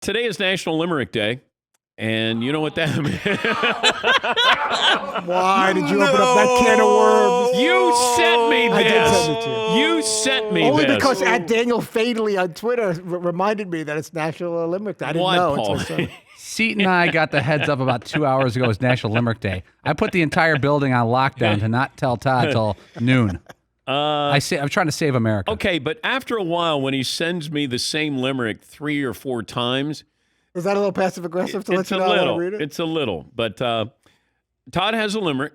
Today is National Limerick Day, and you know what that means. Why did you open up that can of worms? You sent me this. I did send it to you. You sent me Only this. because at Daniel Fadley on Twitter reminded me that it's National Limerick Day. I didn't What, know. Paul? Until Seton and I got the heads up about 2 hours ago. It's National Limerick Day. I put the entire building on lockdown to not tell Todd till noon. I'm trying to save America. Okay, but after a while, when he sends me the same limerick 3 or 4 times, is that a little passive aggressive to let it's you a know I little. want to read it? It's a little. But Todd has a limerick.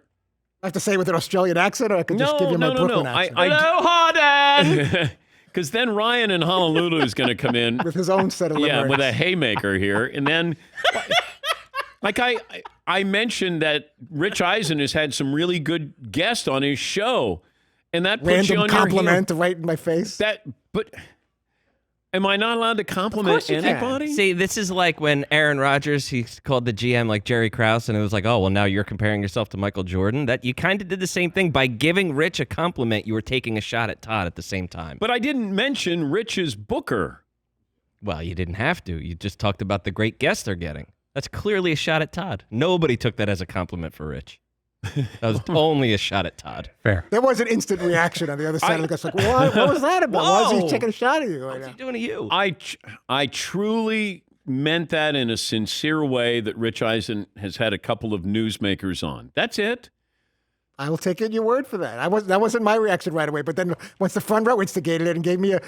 I have to say it with an Australian accent, or I could just give you my Brooklyn accent. Aloha, Dad. Because then Ryan in Honolulu is going to come in with his own set of limericks. Yeah, with a haymaker here, and then, like I mentioned that Rich Eisen has had some really good guests on his show, and that puts Random you on compliment your right in my face. But am I not allowed to compliment anybody? See, this is like when Aaron Rodgers, he called the GM like Jerry Krause, and it was like, oh, well, now you're comparing yourself to Michael Jordan. That you kind of did the same thing. By giving Rich a compliment, you were taking a shot at Todd at the same time. But I didn't mention Rich's booker. Well, you didn't have to. You just talked about the great guests they're getting. That's clearly a shot at Todd. Nobody took that as a compliment for Rich. That was only a shot at Todd. Fair. There was an instant reaction on the other side of the guy. Like, what was that about? Why is he taking a shot at you? What's he doing to you? I truly meant that in a sincere way that Rich Eisen has had a couple of newsmakers on. That's it. I will take it your word for that. That wasn't my reaction right away. But then once the front row instigated it and gave me a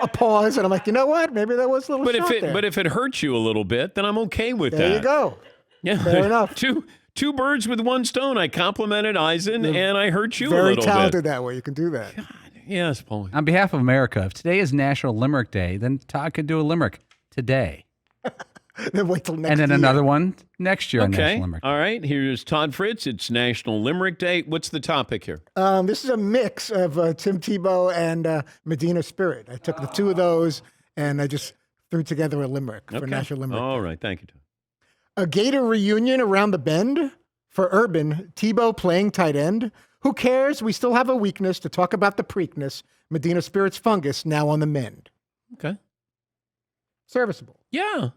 pause, and I'm like, you know what? Maybe that was a little shot there. But if it hurts you a little bit, then I'm okay with that. There you go. Yeah, fair enough. Two birds with one stone. I complimented Eisen, and I hurt you a very little bit. Very talented that way. You can do that. God, yes, Paul. On behalf of America, if today is National Limerick Day, then Todd could do a limerick today. Then wait till next And then year. another one next year on Okay. National Limerick Day. All right. Here's Todd Fritz. It's National Limerick Day. What's the topic here? This is a mix of Tim Tebow and Medina Spirit. I took the two of those, and I just threw together a limerick for National Limerick Day. All right. Thank you, Todd. A Gator reunion around the bend? For Urban, Tebow playing tight end. Who cares? We still have a weakness to talk about the Preakness. Medina Spirit's fungus now on the mend. Okay. Serviceable. Yeah.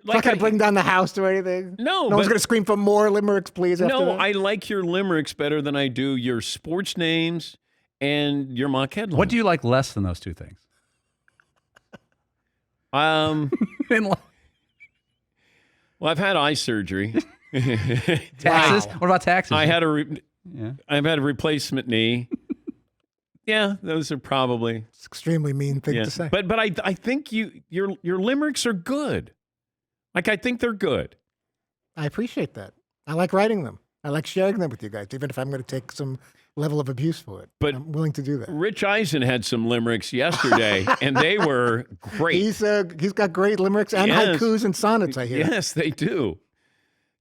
Not going to bring down the house or anything. No one's going to scream for more limericks, please. After that. I like your limericks better than I do your sports names and your mock headlines. What do you like less than those two things? Well, I've had eye surgery. Taxes? What about taxes? I've had a replacement knee. Yeah, those are probably. It's an extremely mean thing to say. But I think your limericks are good. Like, I think they're good. I appreciate that. I like writing them. I like sharing them with you guys, even if I'm going to take some level of abuse for it. But I'm willing to do that. Rich Eisen had some limericks yesterday, and they were great. He's got great limericks and haikus and sonnets, I hear. Yes, they do.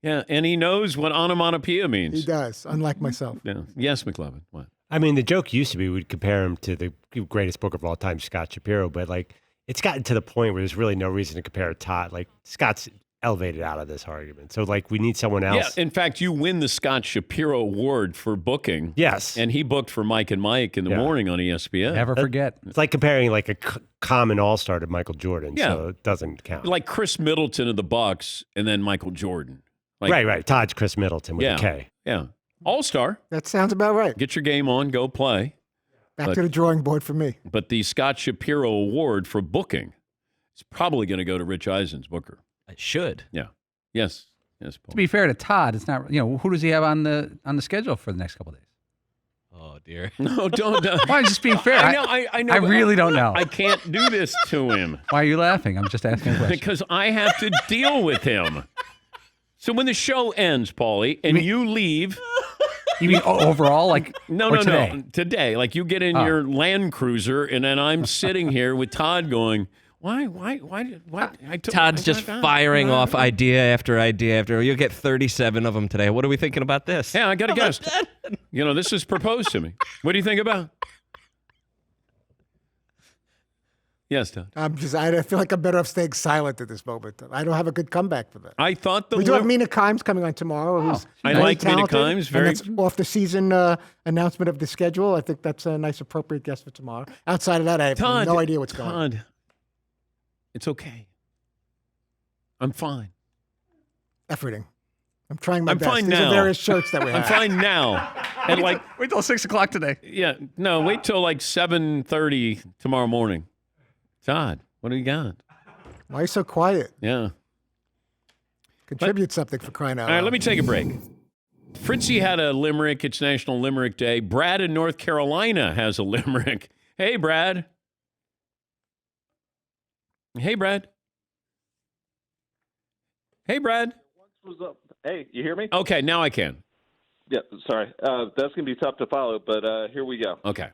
Yeah, and he knows what onomatopoeia means. He does, unlike myself. Yeah. Yes, McLovin. What? I mean, the joke used to be we'd compare him to the greatest booker of all time, Scott Shapiro, but like it's gotten to the point where there's really no reason to compare Todd. Like Scott's elevated out of this argument. So like we need someone else. Yeah, in fact, you win the Scott Shapiro Award for booking. Yes. And he booked for Mike and Mike in the morning on ESPN. Never forget. It's like comparing like a common all-star to Michael Jordan. Yeah. So it doesn't count. Like Chris Middleton of the Bucks and then Michael Jordan. Like, right. Todd's Chris Middleton with a K. Yeah. All-star. That sounds about right. Get your game on, go play. Back to the drawing board for me. But the Scott Shapiro Award for booking is probably going to go to Rich Eisen's booker. It should. Yeah. Yes. Yes, Paul. To be fair to Todd, it's not, who does he have on the schedule for the next couple of days? Oh, dear. No, don't. Why? Just being fair. I know. I really don't know. I can't do this to him. Why are you laughing? I'm just asking a question. Because I have to deal with him. So when the show ends, Paulie, and you leave. You mean overall? Like No. Today? Today. Like you get in your Land Cruiser, and then I'm sitting here with Todd going, Why? Todd's just firing off idea after idea after. You'll get 37 of them today. What are we thinking about this? Yeah, I got a guest. This is proposed to me. What do you think about? Yes, Todd. I feel like I'm better off staying silent at this moment. I don't have a good comeback for that. I thought we do have Mina Kimes coming on tomorrow. Who's I very like Mina talented, Kimes. Very and that's off the season announcement of the schedule. I think that's a nice, appropriate guest for tomorrow. Outside of that, I have no idea what's going on. Todd, it's okay. I'm fine. Efforting. I'm trying my I'm best. fine These now. are various shirts that we have. I'm fine now. And like, Wait till 6 o'clock today. yeah, no, wait till like 7:30 tomorrow morning. Todd, what do you got? Why are you so quiet? Yeah. Contribute something for crying out All right, loud. let me take a break. Fritzy had a limerick. It's National Limerick Day. Brad in North Carolina has a limerick. Hey, Brad. Hey, Brad. Hey, Brad. Was up. Hey, you hear me? Okay, now I can. Yeah, sorry. That's going to be tough to follow, but here we go. Okay.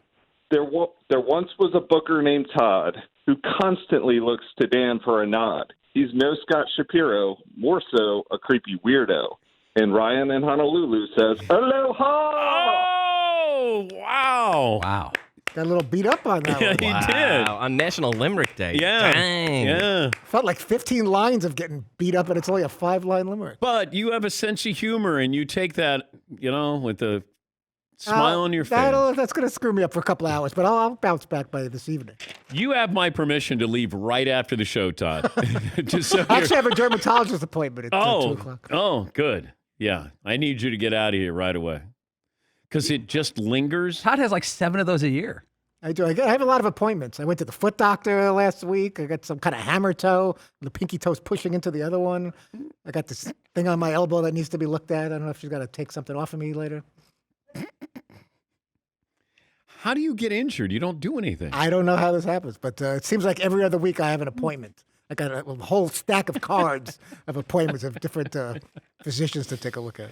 There once was a booker named Todd who constantly looks to Dan for a nod. He's no Scott Shapiro, more so a creepy weirdo. And Ryan in Honolulu says, Aloha! Oh, wow. Wow. Got a little beat up on that Yeah, one. he did. Wow, on National Limerick Day. Yeah. Dang. Yeah. Felt like 15 lines of getting beat up, and it's only a 5-line limerick. But you have a sense of humor, and you take that, with a smile on your face. That's going to screw me up for a couple hours, but I'll bounce back by this evening. You have my permission to leave right after the show, Todd. Just so I actually have a dermatologist appointment at 2 o'clock. Oh, good. Yeah, I need you to get out of here right away. Because it just lingers. Todd has like 7 of those a year. I do. I have a lot of appointments. I went to the foot doctor last week. I got some kind of hammer toe. The pinky toe's pushing into the other one. I got this thing on my elbow that needs to be looked at. I don't know if she's got to take something off of me later. How do you get injured? You don't do anything. I don't know how this happens, but it seems like every other week I have an appointment. I got a whole stack of cards of appointments of different physicians to take a look at.